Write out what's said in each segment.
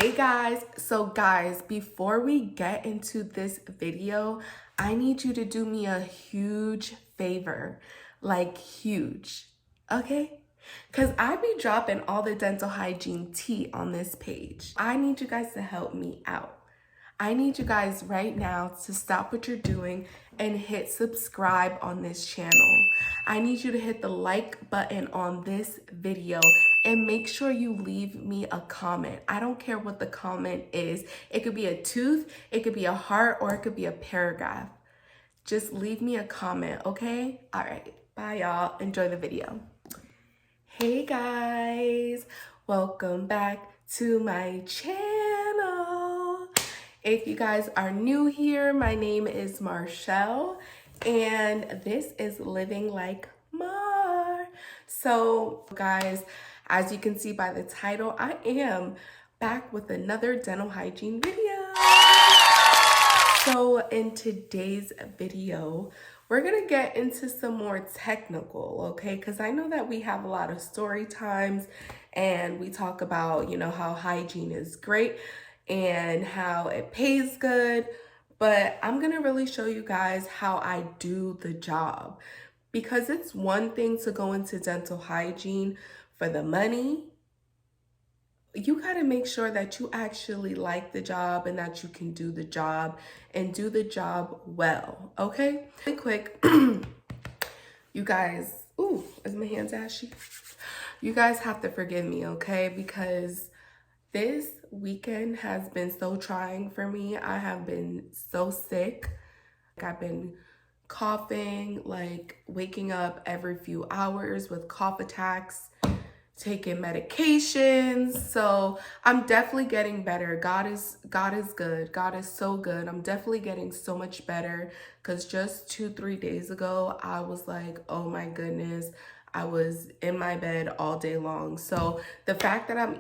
Hey guys, so guys, before we get into this video, I need you to do me a huge favor, like huge, okay? Because I be dropping all the dental hygiene tea on this page. I need you guys to help me out. I need you guys right now to stop what you're doing and hit subscribe on this channel. I need you to hit the like button on this video and make sure you leave me a comment. I don't care what the comment is. It could be a tooth, it could be a heart, or it could be a paragraph. Just leave me a comment, okay? All right, bye y'all. Enjoy the video. Hey guys, welcome back to my channel. If you guys are new here, my name is Marchelle and this is Living Like Mar. So guys, as you can see by the title, I am back with another dental hygiene video. So in today's video, we're gonna get into some more technical, okay? Because I know that we have a lot of story times and we talk about, how hygiene is great and how it pays good, but I'm gonna really show you guys how I do the job, because it's one thing to go into dental hygiene for the money. You got to make sure that you actually like the job and that you can do the job and do the job well, okay? Really quick, you guys, ooh, is my hands ashy? You guys have to forgive me, okay? Because this weekend has been so trying for me. I have been so sick. I've been coughing, like waking up every few hours with cough attacks, taking medications. So I'm definitely getting better. God is good. God is so good. I'm definitely getting so much better, because just 2-3 days ago, I was like, oh my goodness, I was in my bed all day long. So the fact that I'm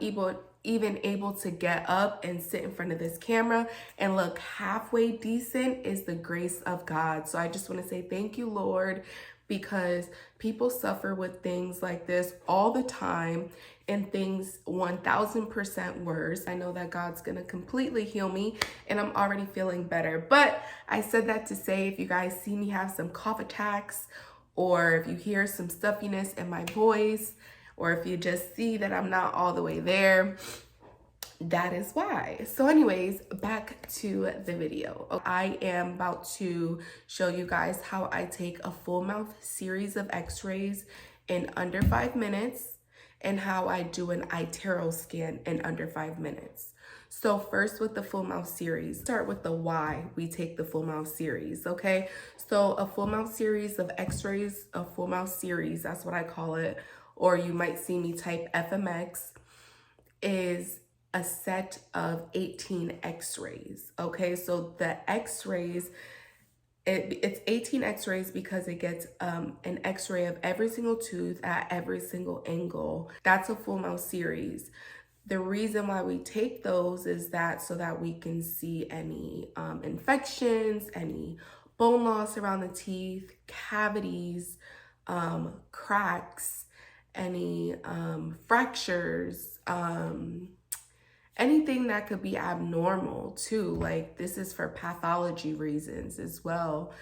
even able to get up and sit in front of this camera and look halfway decent is the grace of God. So I just want to say thank you, Lord, because people suffer with things like this all the time and things 1000% worse. I know that God's gonna completely heal me and I'm already feeling better. But I said that to say, if you guys see me have some cough attacks, or if you hear some stuffiness in my voice, or if you just see that I'm not all the way there, that is why. So anyways, back to the video. I am about to show you guys how I take a full mouth series of x-rays in under 5 minutes and how I do an Itero scan in under 5 minutes. So first, with the full mouth series, start with the why we take the full mouth series, okay? So a full mouth series of x-rays, a full mouth series, that's what I call it, or you might see me type FMX, is a set of 18 x-rays, okay? So the x-rays, it's 18 x-rays because it gets an x-ray of every single tooth at every single angle. That's a full mouth series. The reason why we take those is that so that we can see any infections, any bone loss around the teeth, cavities, cracks, any fractures, anything that could be abnormal too. Like, this is for pathology reasons as well,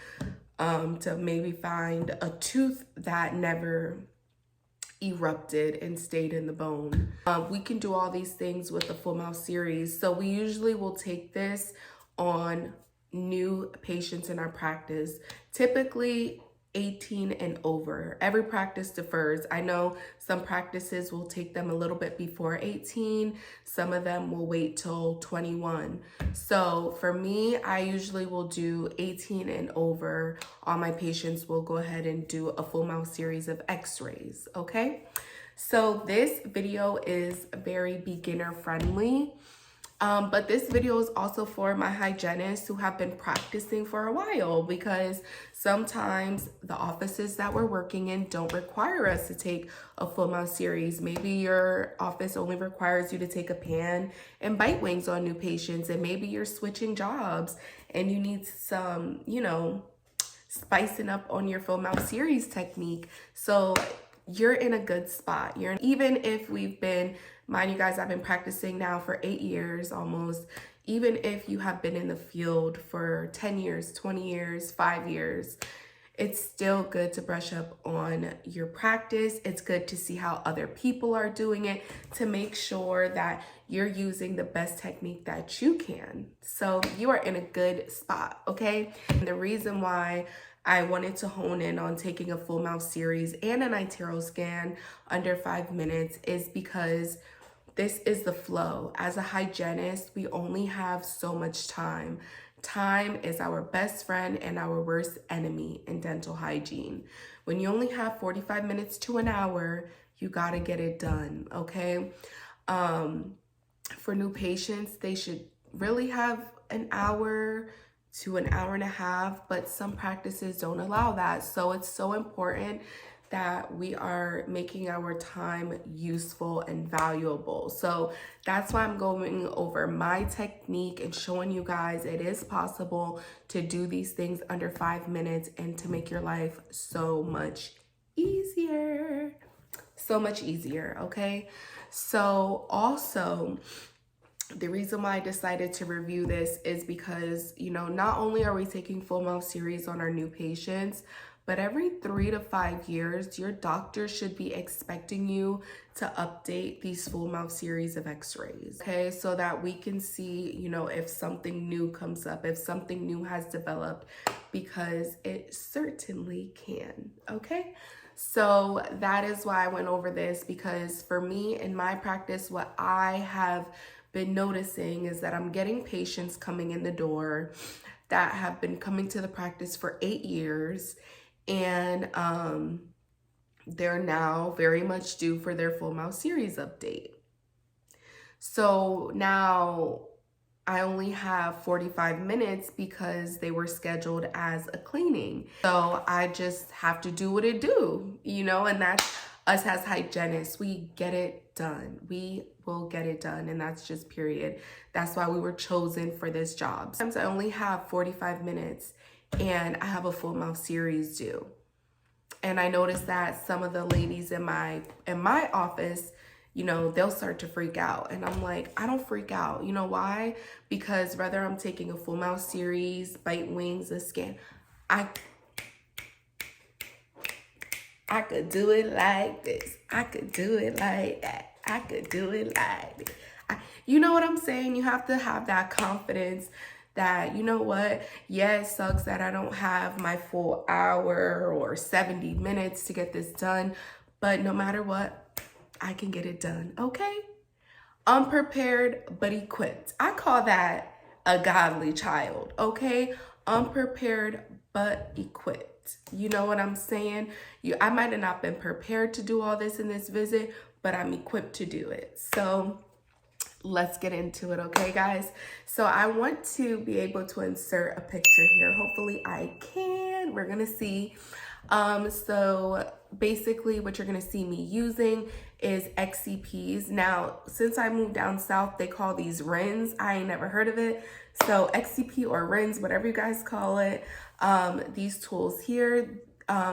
to maybe find a tooth that never erupted and stayed in the bone. We can do all these things with the full mouth series. So we usually will take this on new patients in our practice, typically 18 and over. Every practice differs. I know some practices will take them a little bit before 18. Some of them will wait till 21. So for me, I usually will do 18 and over. All my patients will go ahead and do a full mouth series of x-rays, okay? So this video is very beginner friendly. But this video is also for my hygienists who have been practicing for a while, because sometimes the offices that we're working in don't require us to take a full mouth series. Maybe your office only requires you to take a pan and bite wings on new patients, and maybe you're switching jobs and you need some, spicing up on your full mouth series technique. So you're in a good spot. Even if we've been Mind you guys, I've been practicing now for 8 years almost. Even if you have been in the field for 10 years, 20 years, 5 years, it's still good to brush up on your practice. It's good to see how other people are doing it to make sure that you're using the best technique that you can. So you are in a good spot, okay? And the reason why I wanted to hone in on taking a full mouth series and an Itero scan under 5 minutes is because this is the flow. As a hygienist, we only have so much time. Time is our best friend and our worst enemy in dental hygiene. When you only have 45 minutes to an hour, you gotta get it done, okay? For new patients, they should really have an hour to an hour and a half, but some practices don't allow that. So it's so important that we are making our time useful and valuable. So that's why I'm going over my technique and showing you guys it is possible to do these things under 5 minutes and to make your life so much easier. So much easier, okay? So also, the reason why I decided to review this is because, you know, not only are we taking full mouth series on our new patients, but every 3 to 5 years, your doctor should be expecting you to update these full mouth series of x-rays, okay? So that we can see, you know, if something new comes up, if something new has developed, because it certainly can, okay? So that is why I went over this, because for me in my practice, what I have been noticing is that I'm getting patients coming in the door that have been coming to the practice for 8 years, and they're now very much due for their full mouth series update. So now I only have 45 minutes because they were scheduled as a cleaning. So I just have to do what it do, you know, and that's us as hygienists. We get it done. We will get it done, and that's just period. That's why we were chosen for this job. Sometimes I only have 45 minutes and I have a full mouth series due. And I noticed that some of the ladies in my office, you know, they'll start to freak out. And I'm like, I don't freak out. You know why? Because whether I'm taking a full mouth series, bite wings, a scan, I could do it like this. I could do it like that. I could do it like this. You know what I'm saying? You have to have that confidence that, you know what, yeah, it sucks that I don't have my full hour or 70 minutes to get this done, but no matter what, I can get it done, okay? Unprepared but equipped. I call that a godly child, okay? Unprepared but equipped. You know what I'm saying? I might have not been prepared to do all this in this visit, but I'm equipped to do it. So let's get into it, okay, guys? So I want to be able to insert a picture here. Hopefully I can. We're gonna see. So basically what you're gonna see me using is XCPs. Now, since I moved down south, they call these RINs. I ain't never heard of it. So XCP or RINs, whatever you guys call it, these tools here,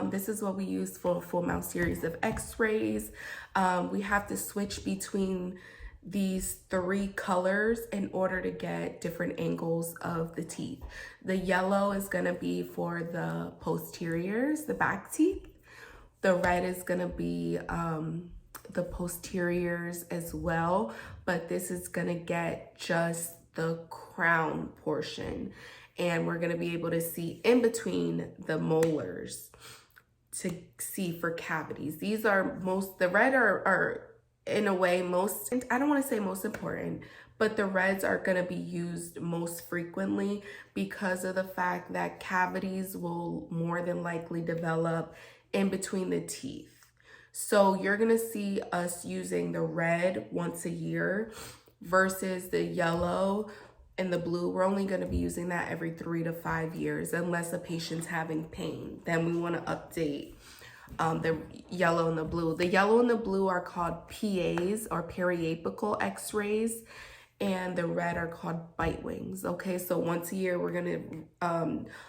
this is what we use for a full mouth series of x-rays. We have to switch between these 3 colors in order to get different angles of the teeth. The yellow is gonna be for the posteriors, the back teeth. The red is gonna be the posteriors as well, but this is gonna get just the crown portion. And we're gonna be able to see in between the molars to see for cavities. These are the red are in a way I don't want to say most important, but the reds are going to be used most frequently because of the fact that cavities will more than likely develop in between the teeth. So you're going to see us using the red once a year versus the yellow and the blue. We're only going to be using that every 3 to 5 years unless a patient's having pain. Then we want to update the yellow and the blue. The yellow and the blue are called PAs or periapical x-rays. and the red are called bite wings. Okay, so once a year we're gonna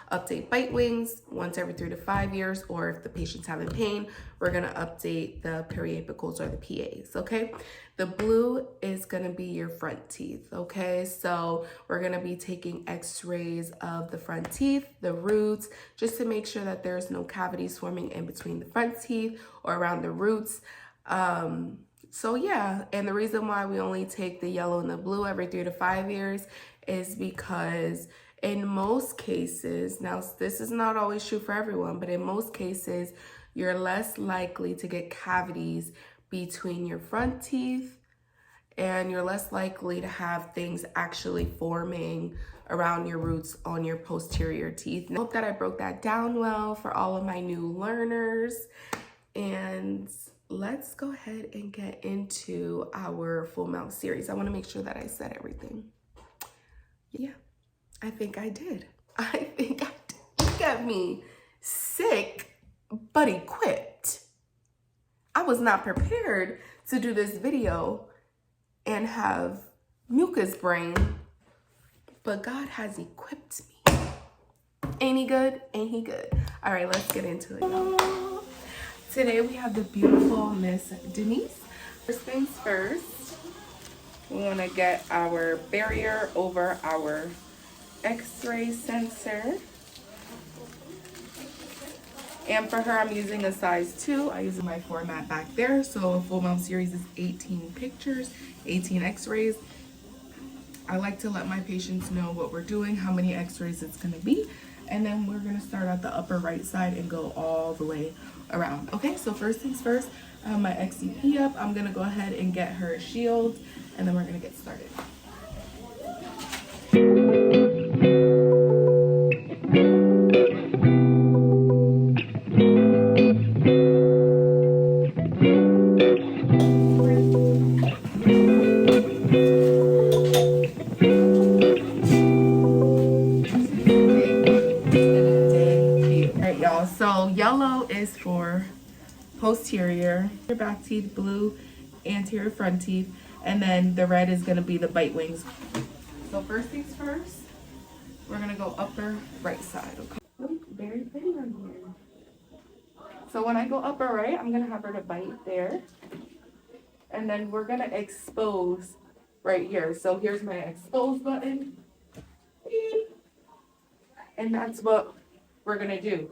update bite wings, once every 3 to 5 years, or if the patient's having pain, we're gonna update the periapicals or the PAs. Okay, the blue is gonna be your front teeth. Okay, so we're gonna be taking x-rays of the front teeth, the roots, just to make sure that there's no cavities forming in between the front teeth or around the roots. So yeah, and the reason why we only take the yellow and the blue every 3 to 5 years is because in most cases, now this is not always true for everyone, but in most cases, you're less likely to get cavities between your front teeth, and you're less likely to have things actually forming around your roots on your posterior teeth. I hope that I broke that down well for all of my new learners. And let's go ahead and get into our full mouth series. I want to make sure that I said everything. Yeah, I think I did. Look at me, sick but equipped. I was not prepared to do this video and have mucus brain, but God has equipped me. Ain't he good? Ain't he good? All right, let's get into it, y'all. Today we have the beautiful Miss Denise. First things first, we want to get our barrier over our x-ray sensor. And for her, I'm using a size 2. I use my format back there. So a full mouth series is 18 pictures, 18 x-rays. I like to let my patients know what we're doing, how many x-rays it's going to be. And then we're going to start at the upper right side and go all the way around. Okay, so first things first, I have my XCP up. I'm going to go ahead and get her shield, and then we're going to get started. So yellow is for posterior back teeth, blue anterior front teeth, and then the red is going to be the bite wings. So first things first, we're going to go upper right side. Okay. Look, very pretty on here. So when I go upper right, I'm going to have her to bite there, and then we're going to expose right here. So here's my expose button, and that's what we're going to do.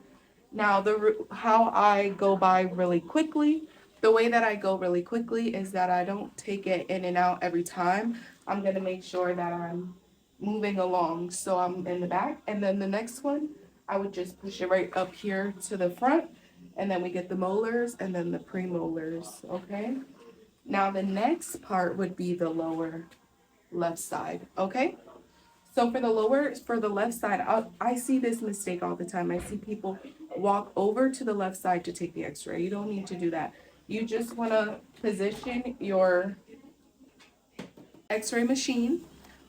Now, how I go by really quickly, the way that I go really quickly is that I don't take it in and out every time. I'm going to make sure that I'm moving along. So I'm in the back. And then the next one, I would just push it right up here to the front. And then we get the molars and then the premolars. Okay. Now, the next part would be the lower left side. Okay. So for the left side, I see this mistake all the time. I see people walk over to the left side to take the x-ray. You don't need to do that. You just want to position your x-ray machine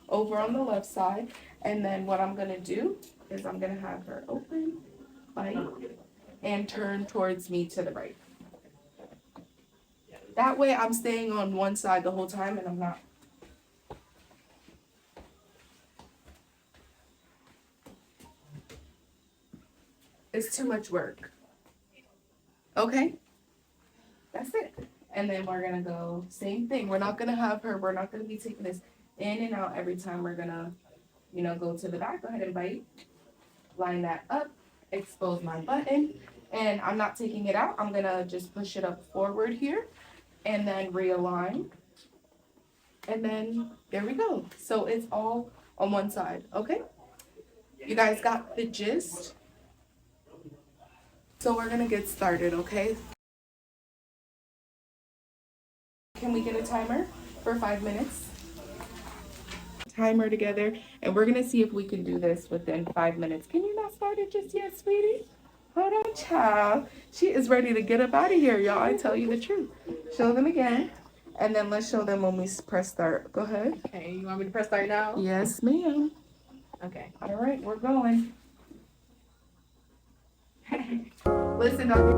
over on the left side. And then what I'm going to do is I'm going to have her open, bite, and turn towards me to the right. That way I'm staying on one side the whole time and I'm not. It's too much work. Okay, that's it. And then we're gonna go same thing. We're not gonna be taking this in and out every time. We're gonna, go to the back. Go ahead and bite, line that up, expose my button, and I'm not taking it out. I'm gonna just push it up forward here, and then realign. And then there we go. So it's all on one side. Okay, you guys got the gist? So we're gonna get started, okay? Can we get a timer for 5 minutes? Timer together, and we're gonna see if we can do this within 5 minutes. Can you not start it just yet, sweetie? Hold on, child. She is ready to get up out of here, y'all. I tell you the truth. Show them again, and then let's show them when we press start. Go ahead. Okay, you want me to press start now? Yes, ma'am. Okay. All right, we're going. Listen, Dr.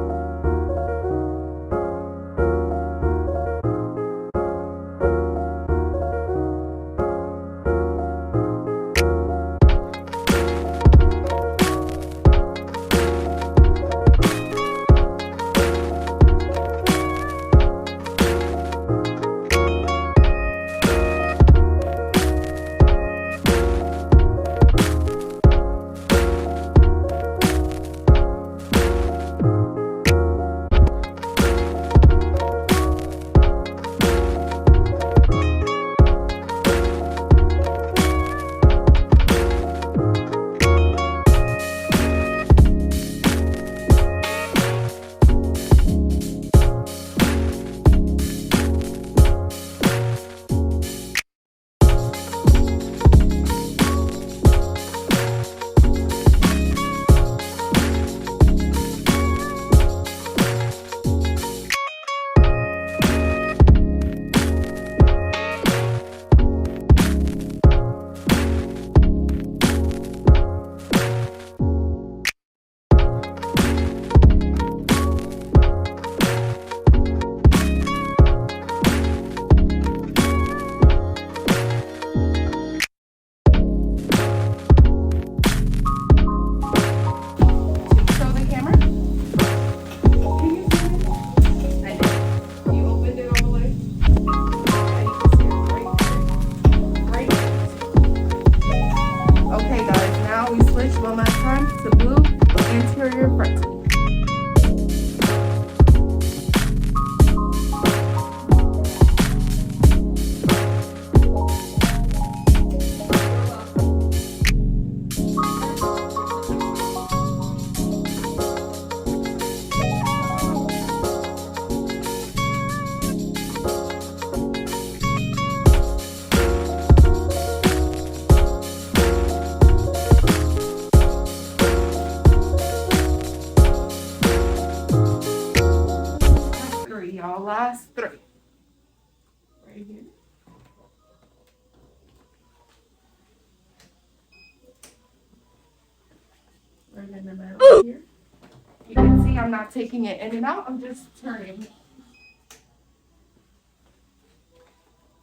me I'm not taking it in and out. I'm just turning.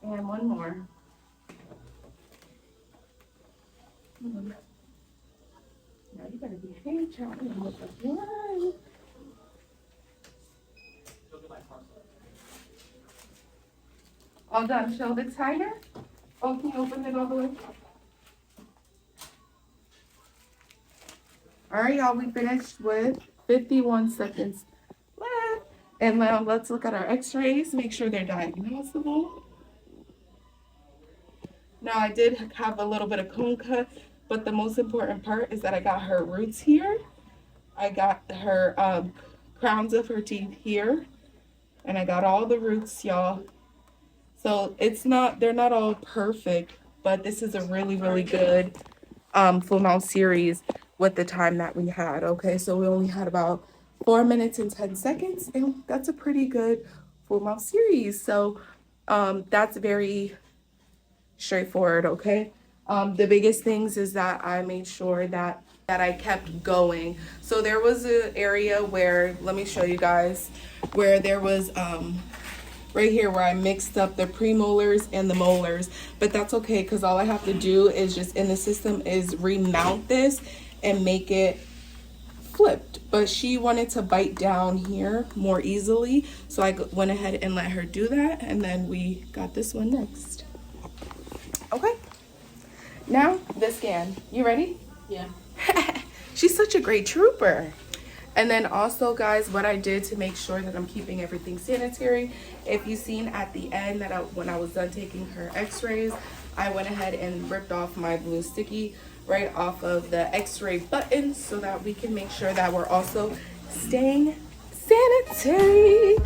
And one more. Now you better behave, child. All done. Show the timer. Oh, can you open it all the way? All right, y'all. We finished with 51 seconds left. And now let's look at our x-rays. Make sure they're diagnosable. Now, I did have a little bit of cone cut, but the most important part is that I got her roots here. I got her crowns of her teeth here. And I got all the roots, y'all. So they're not all perfect, but this is a really, really good full mouth series with the time that we had. Okay, so we only had about 4 minutes and 10 seconds, and that's a pretty good full mouth series. So that's very straightforward. Okay, the biggest things is that I made sure that I kept going. So there was an area where, let me show you guys, where there was right here where I mixed up the premolars and the molars, but that's okay because all I have to do is just in the system is remount this and make it flipped. But she wanted to bite down here more easily, so I went ahead and let her do that, and then we got this one next. Okay, now the scan. You ready? Yeah. She's such a great trooper. And then also, guys, what I did to make sure that I'm keeping everything sanitary, if you seen at the end that when I was done taking her x-rays, I went ahead and ripped off my blue sticky right off of the x-ray button so that we can make sure that we're also staying sanitary.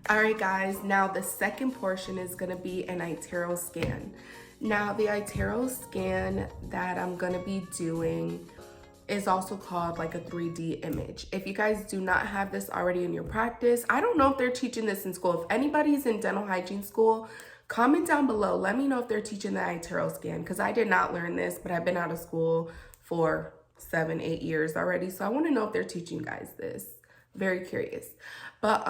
All right, guys, now the second portion is gonna be an Itero scan. Now, the Itero scan that I'm gonna be doing is also called like a 3D image. If you guys do not have this already in your practice, I don't know if they're teaching this in school. If anybody's in dental hygiene school, comment down below. Let me know if they're teaching the Itero scan, because I did not learn this, but I've been out of school for 7-8 years already. So I wanna know if they're teaching you guys this. Very curious. But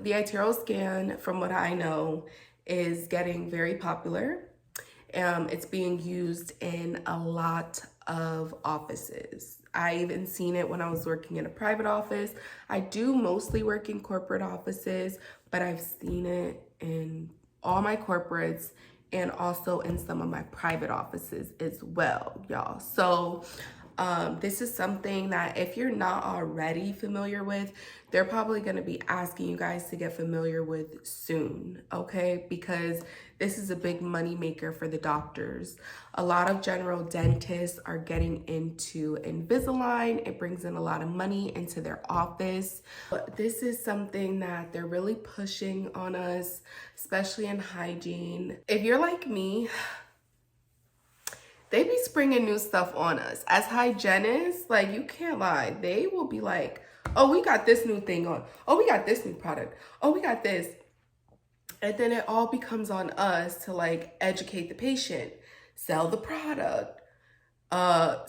the Itero scan, from what I know, is getting very popular. It's being used in a lot of offices. I even seen it when I was working in a private office. I do mostly work in corporate offices, but I've seen it in all my corporates and also in some of my private offices as well, y'all. So this is something that if you're not already familiar with, they're probably going to be asking you guys to get familiar with soon, okay? Because this is a big money maker for the doctors. A lot of general dentists are getting into Invisalign. It brings in a lot of money into their office. But this is something that they're really pushing on us, especially in hygiene. If you're like me, they be springing new stuff on us. As hygienists, like, you can't lie. They will be like, oh, we got this new thing on. Oh, we got this new product. Oh, we got this. And then it all becomes on us to like educate the patient, sell the product,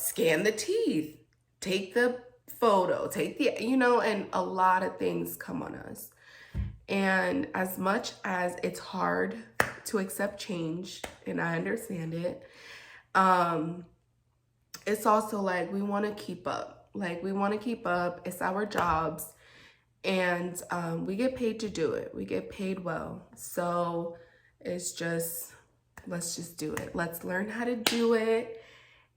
scan the teeth, take the photo, take the, and a lot of things come on us. And as much as it's hard to accept change, and I understand it, it's also like we want to keep up. Like, we want to keep up. It's our jobs, and we get paid to do it. We get paid well. So it's just, let's just do it. Let's learn how to do it,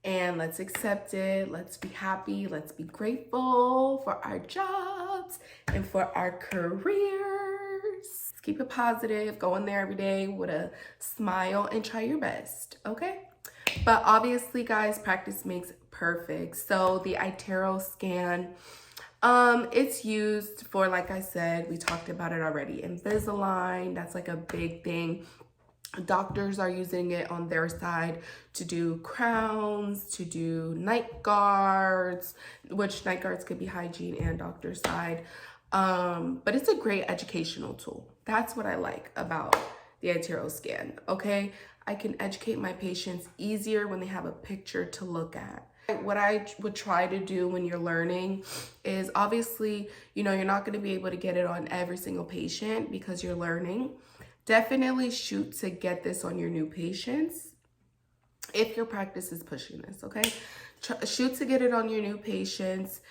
and let's accept it. Let's be happy. Let's be grateful for our jobs and for our careers. keep it positive, go in there every day with a smile and try your best, okay? But obviously, guys, practice makes perfect. So the Itero scan, it's used for, like I said, we talked about it already, Invisalign. That's like a big thing. Doctors are using it on their side to do crowns, to do night guards, which night guards could be hygiene and doctor's side. But it's a great educational tool. That's what I like about the Itero scan, okay? I can educate my patients easier when they have a picture to look at. What I would try to do when you're learning is, obviously, you know, you're not going to be able to get it on every single patient because you're learning. Definitely shoot to get this on your new patients if your practice is pushing this, okay? Shoot to get it on your new patients.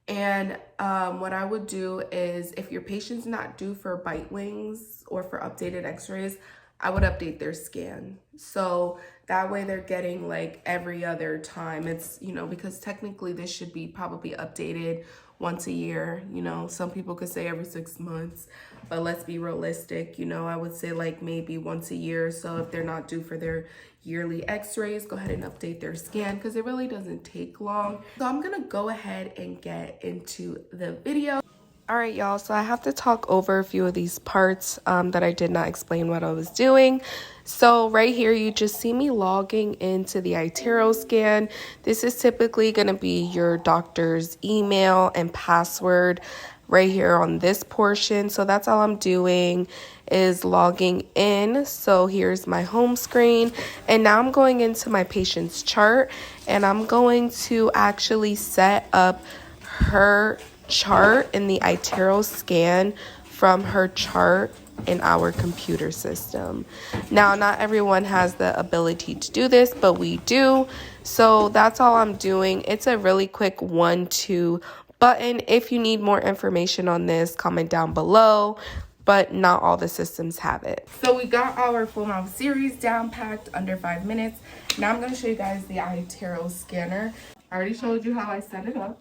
And what I would do is, if your patient's not due for bite wings or for updated x-rays, I would update their scan. So that way they're getting like every other time. It's, you know, because technically this should be probably updated once a year. You know, some people could say every 6 months, but let's be realistic. You know, I would say like maybe once a year. So if they're not due for their yearly x-rays, go ahead and update their scan because it really doesn't take long. So I'm gonna go ahead and get into the video. All right, y'all, so I have to talk over a few of these parts that I did not explain what I was doing. So right here, you just see me logging into the Itero scan. This is typically going to be your doctor's email and password right here on this portion. So that's all I'm doing is logging in. So here's my home screen. And now I'm going into my patient's chart, and I'm going to actually set up her chart in the Itero scan from her chart in our computer system. Now, not everyone has the ability to do this, but we do. So that's all I'm doing. It's a really quick 1-2 button. If you need more information on this, comment down below, but not all the systems have it. So we got our full mouth series down packed under 5 minutes. Now I'm going to show you guys the Itero scanner. I already showed you how I set it up.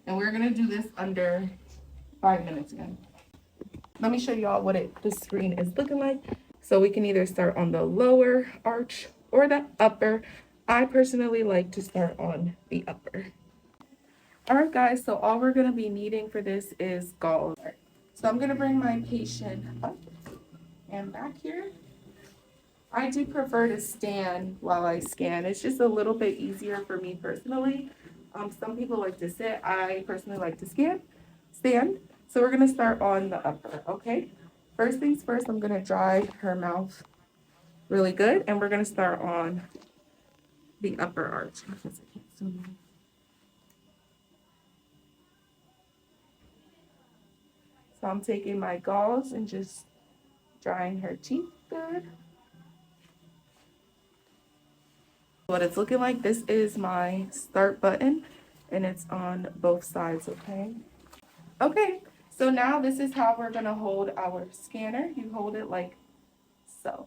And we're gonna do this under 5 minutes again. Let me show y'all what the screen is looking like. So we can either start on the lower arch or the upper. I personally like to start on the upper. All right, guys, so all we're gonna be needing for this is gauze. So I'm gonna bring my patient up and back here. I do prefer to stand while I scan. It's just a little bit easier for me personally. Some people like to sit. I personally like to stand. So we're going to start on the upper, okay? First things first, I'm going to dry her mouth really good. And we're going to start on the upper arch. So I'm taking my gauze and just drying her teeth good. What it's looking like, this is my start button, and it's on both sides, okay? Okay, so now this is how we're gonna hold our scanner. You hold it like so.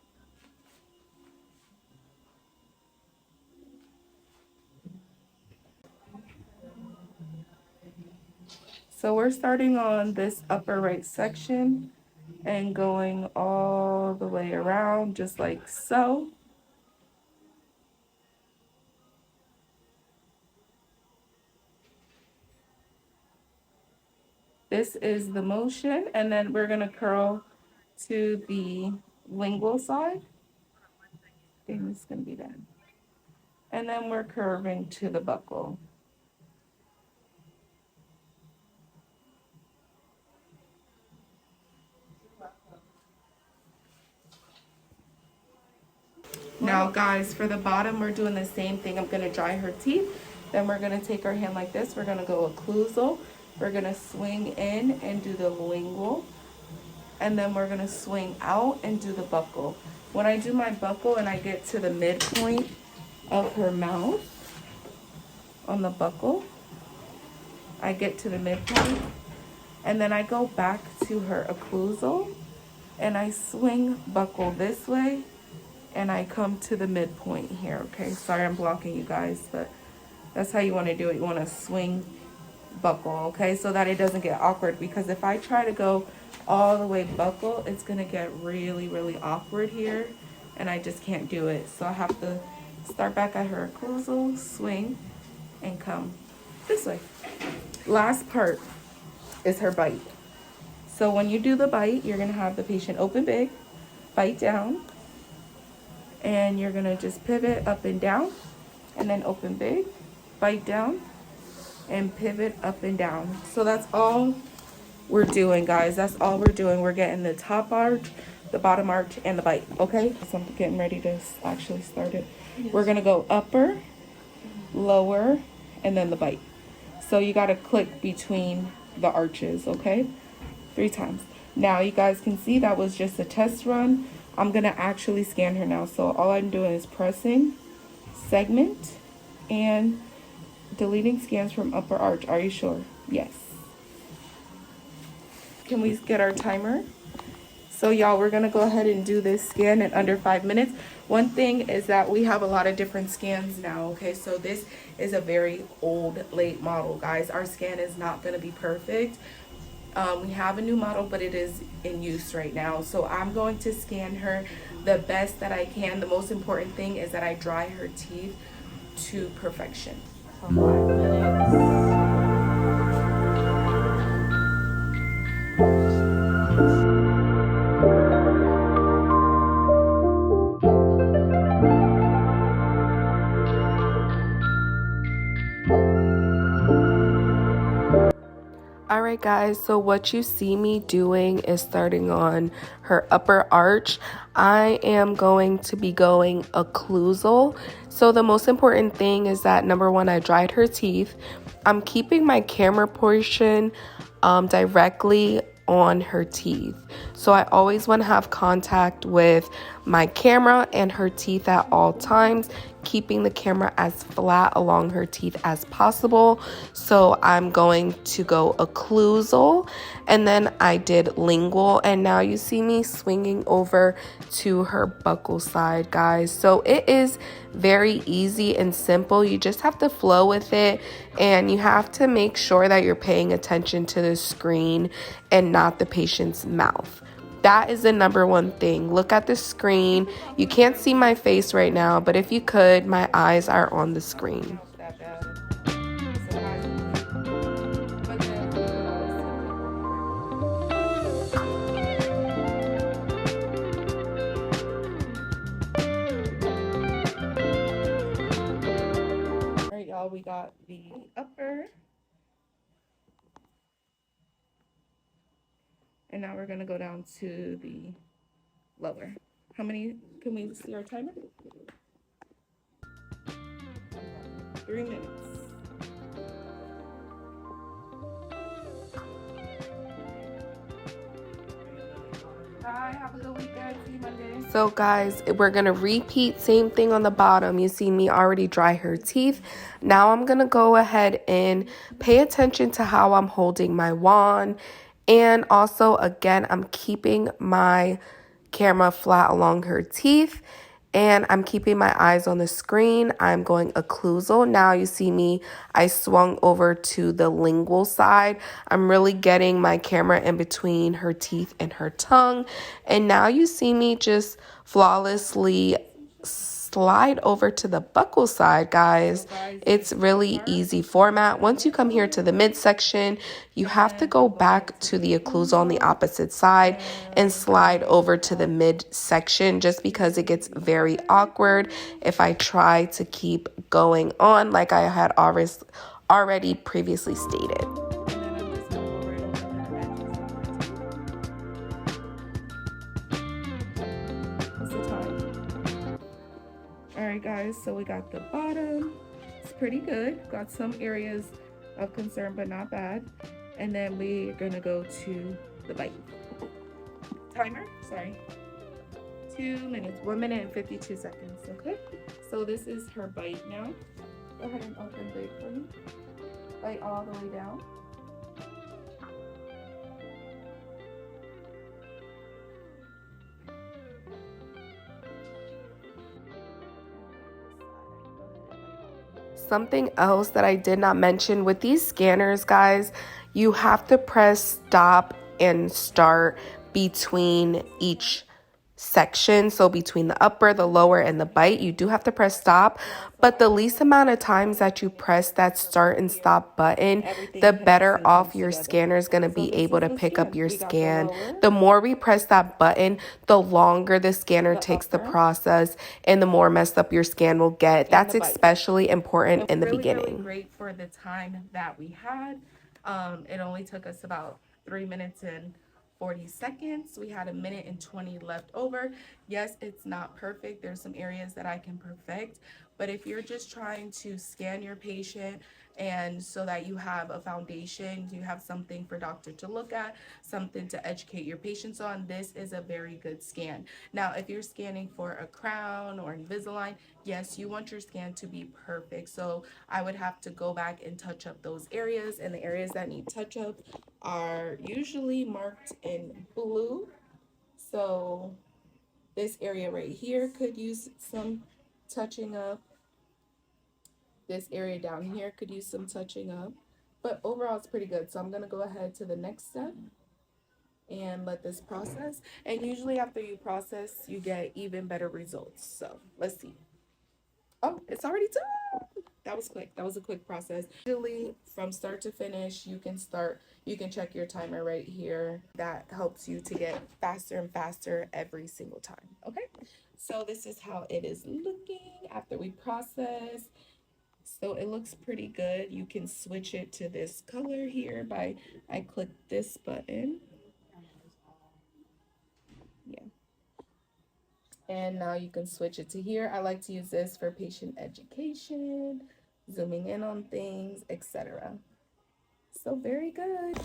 So we're starting on this upper right section and going all the way around just like so. This is the motion, and then we're gonna curl to the lingual side. And this is gonna be done. And then we're curving to the buccal. Now, guys, for the bottom, we're doing the same thing. I'm gonna dry her teeth. Then we're gonna take our hand like this. We're gonna go occlusal. We're gonna swing in and do the lingual. And then we're gonna swing out and do the buccal. When I do my buccal and I get to the midpoint of her mouth on the buccal, I get to the midpoint, and then I go back to her occlusal and I swing buccal this way, and I come to the midpoint here, okay? Sorry, I'm blocking you guys, but that's how you want to do it. You want to swing buccal, okay? So that it doesn't get awkward, because if I try to go all the way buckle, it's gonna get really, really awkward here, and I just can't do it. So I have to start back at her occlusal, swing, and come this way. Last part is her bite. So when you do the bite, you're gonna have the patient open big, bite down, and you're gonna just pivot up and down, and then open big, bite down, and pivot up and down. So that's all we're doing, guys. That's all we're doing. We're getting the top arch, the bottom arch, and the bite, okay? So I'm getting ready to actually start it. Yes. We're gonna go upper, lower, and then the bite. So you gotta click between the arches, okay? 3 times. Now you guys can see that was just a test run. I'm gonna actually scan her now. So all I'm doing is pressing, segment, and deleting scans from upper arch. Are you sure? Yes. Can we get our timer? So y'all, we're gonna go ahead and do this scan in under 5 minutes. One thing is that we have a lot of different scans now, okay? So this is a very old, late model, guys. Our scan is not gonna be perfect. We have a new model, but it is in use right now. So I'm going to scan her the best that I can. The most important thing is that I dry her teeth to perfection. For 5 minutes. Alright guys, so what you see me doing is starting on her upper arch. I am going to be going occlusal. So the most important thing is that number 1, I dried her teeth. I'm keeping my camera portion directly on her teeth. So I always want to have contact with my camera and her teeth at all times, keeping the camera as flat along her teeth as possible. So I'm going to go occlusal, and then I did lingual, and now you see me swinging over to her buccal side, guys. So it is very easy and simple. You just have to flow with it, and you have to make sure that you're paying attention to the screen and not the patient's mouth. That is the number 1 thing. Look at the screen. You can't see my face right now, but if you could, my eyes are on the screen. All right, y'all, we got the upper. And now we're gonna go down to the lower. How many, can we see our timer? 3 minutes. Bye, have a good weekend, see you Monday. So guys, we're gonna repeat, same thing on the bottom. You see me already dry her teeth. Now I'm gonna go ahead and pay attention to how I'm holding my wand. And also, again, I'm keeping my camera flat along her teeth, and I'm keeping my eyes on the screen. I'm going occlusal. Now you see me, I swung over to the lingual side. I'm really getting my camera in between her teeth and her tongue. And now you see me just flawlessly slide over to the buccal side, guys. It's really easy format. Once you come here to the midsection, you have to go back to the occlusal on the opposite side and slide over to the midsection, just because it gets very awkward if I try to keep going on like I had already previously stated. Alright guys, so we got the bottom. It's pretty good. Got some areas of concern, but not bad. And then we're gonna go to the bite. Timer, sorry. 2 minutes, 1 minute and 52 seconds, okay? So this is her bite now. Go ahead and open bite for me. Bite all the way down. Something else that I did not mention with these scanners, guys, you have to press stop and start between each section. So between the upper, the lower, and the bite, you do have to press stop. But the least amount of times that you press that start and stop button, the better off your scanner is going to be able to pick up your scan. The more we press that button, the longer the scanner takes the process and the more messed up your scan will get. That's especially important in the beginning. Really great for the time that we had. It only took us about 3 minutes and 40 seconds. We had 1:20 left over. Yes, it's not perfect. There's some areas that I can perfect, but if you're just trying to scan your patient and so that you have a foundation, you have something for doctor to look at, something to educate your patients on, this is a very good scan. Now, if you're scanning for a crown or Invisalign, yes, you want your scan to be perfect. So I would have to go back and touch up those areas, and the areas that need touch up are usually marked in blue. So this area right here could use some touching up. This area down here could use some touching up, but overall it's pretty good. So I'm gonna go ahead to the next step and let this process. And usually after you process, you get even better results. So let's see. Oh, it's already done. That was quick. That was a quick process. Usually from start to finish, you can check your timer right here. That helps you to get faster and faster every single time. Okay, so this is how it is looking after we process. So it looks pretty good. You can switch it to this color here I click this button. Yeah. And now you can switch it to here. I like to use this for patient education, zooming in on things, etc. So very good.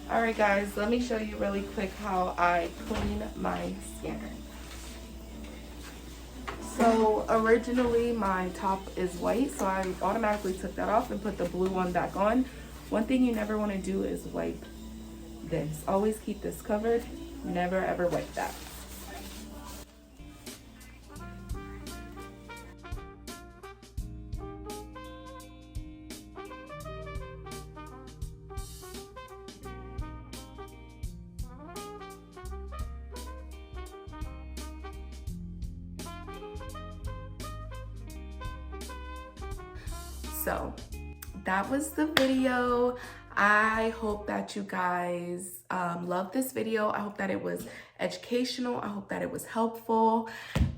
All right, guys, let me show you really quick how I clean my scanner. So originally my top is white, so I automatically took that off and put the blue one back on. One thing you never want to do is wipe this. Always keep this covered. Never ever wipe that. So that was the video. I hope that you guys loved this video. I hope that it was educational. I hope that it was helpful.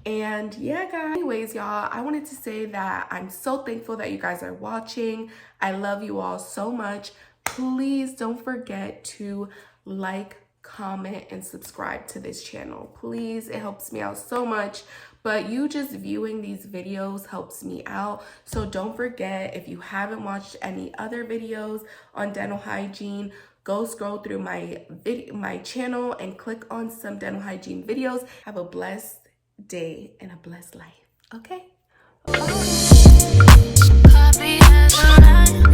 And yeah, guys, anyways, y'all, I wanted to say that I'm so thankful that you guys are watching. I love you all so much. Please don't forget to like, comment, and subscribe to this channel. Please, it helps me out so much. But you just viewing these videos helps me out. So don't forget, if you haven't watched any other videos on dental hygiene, go scroll through my channel and click on some dental hygiene videos. Have a blessed day and a blessed life. Okay? Bye.